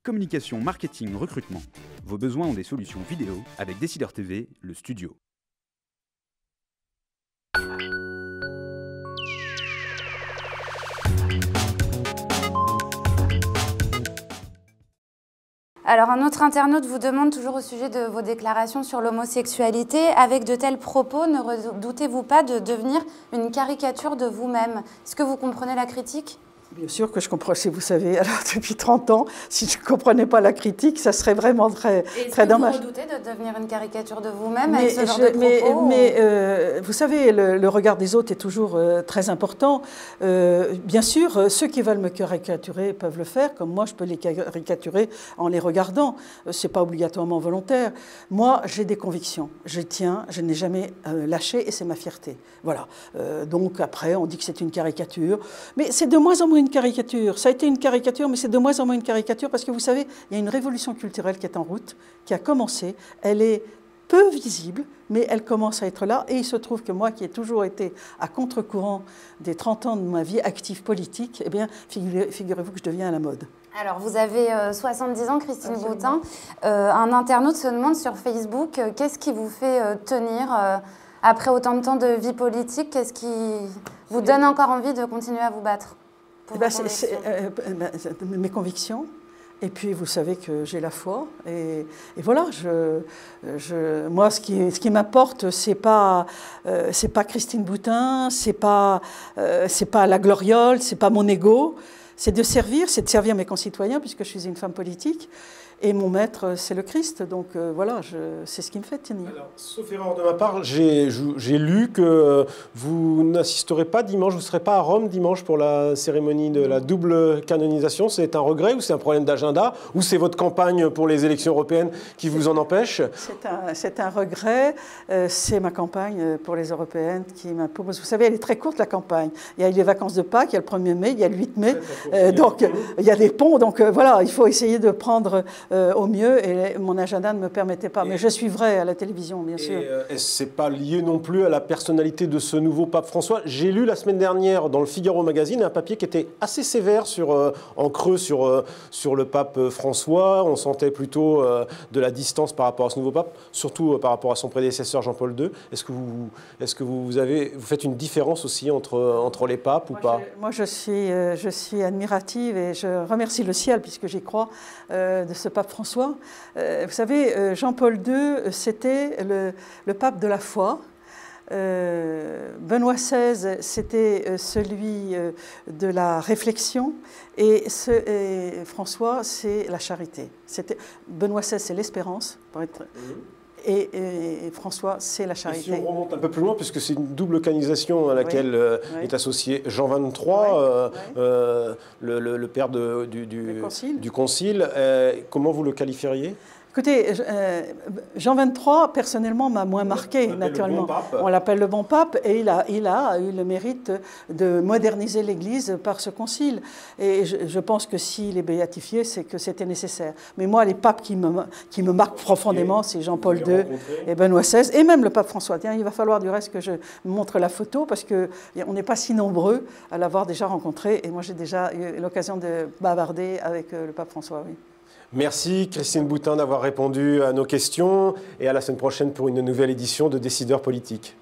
Communication, marketing, recrutement. Vos besoins ont des solutions vidéo avec Décideur TV, le studio. Alors, un autre internaute vous demande toujours au sujet de vos déclarations sur l'homosexualité. Avec de tels propos, ne redoutez-vous pas de devenir une caricature de vous-même? Est-ce que vous comprenez la critique? Bien sûr que je comprends, si vous savez, alors depuis 30 ans, si je ne comprenais pas la critique, ça serait vraiment très dommage. Est-ce que vous redoutez de devenir une caricature de vous-même avec ce genre de propos? Mais vous savez, le regard des autres est toujours très important. Bien sûr, ceux qui veulent me caricaturer peuvent le faire, comme moi je peux les caricaturer en les regardant. Ce n'est pas obligatoirement volontaire. Moi, j'ai des convictions. Je tiens, je n'ai jamais lâché et c'est ma fierté. Voilà. Donc après, on dit que c'est une caricature. Mais c'est de moins en moins une caricature. Ça a été une caricature, mais c'est de moins en moins une caricature parce que vous savez, il y a une révolution culturelle qui est en route, qui a commencé. Elle est peu visible, mais elle commence à être là. Et il se trouve que moi, qui ai toujours été à contre-courant des 30 ans de ma vie active politique, eh bien, figurez-vous que je deviens à la mode. Alors, vous avez 70 ans, Christine Boutin. Un internaute se demande sur Facebook, qu'est-ce qui vous fait tenir après autant de temps de vie politique? Qu'est-ce qui vous donne encore envie de continuer à vous battre? Mes convictions. Et puis, vous savez que j'ai la foi. Et voilà, moi, ce qui m'apporte, c'est pas Christine Boutin, c'est pas la gloriole, c'est pas mon ego. C'est de servir mes concitoyens, puisque je suis une femme politique. Et mon maître, c'est le Christ. Donc voilà, c'est ce qui me fait tenir. Alors, sauf erreur de ma part, j'ai lu que vous n'assisterez pas dimanche, vous ne serez pas à Rome dimanche pour la cérémonie de la double canonisation. C'est un regret ou c'est un problème d'agenda? Ou c'est votre campagne pour les élections européennes qui vous en empêche? C'est un regret. C'est ma campagne pour les européennes qui m'impose. Vous savez, elle est très courte, la campagne. Il y a les vacances de Pâques, il y a le 1er mai, il y a le 8 mai. Donc, il y a des ponts. Donc voilà, il faut essayer de prendre au mieux, et mon agenda ne me permettait pas. Mais je suivrai à la télévision, bien sûr. Et ce n'est pas lié non plus à la personnalité de ce nouveau pape François. J'ai lu la semaine dernière dans le Figaro Magazine un papier qui était assez sévère en creux sur le pape François. On sentait plutôt de la distance par rapport à ce nouveau pape, surtout par rapport à son prédécesseur Jean-Paul II. Est-ce que vous faites une différence aussi entre les papes ou pas? Moi, je suis admirative et je remercie le ciel, puisque j'y crois, de ce pape François. Vous savez, Jean-Paul II, c'était le pape de la foi. Benoît XVI, c'était celui de la réflexion. Et François, c'est la charité. Benoît XVI, c'est l'espérance, pour être... Et François, c'est la charité. Et si on remonte un peu plus loin, puisque c'est une double canonisation à laquelle est associé Jean XXIII, le père du concile, comment vous le qualifieriez? Écoutez, Jean XXIII, personnellement, m'a moins marqué, naturellement. On l'appelle le bon pape, et il a eu le mérite de moderniser l'Église par ce concile. Et je pense que s'il est béatifié, c'est que c'était nécessaire. Mais moi, les papes qui me marquent profondément, c'est Jean-Paul II et Benoît XVI, et même le pape François. Tiens, il va falloir du reste que je montre la photo, parce qu'on n'est pas si nombreux à l'avoir déjà rencontré. Et moi, j'ai déjà eu l'occasion de bavarder avec le pape François, oui. Merci Christine Boutin d'avoir répondu à nos questions et à la semaine prochaine pour une nouvelle édition de Décideurs politiques.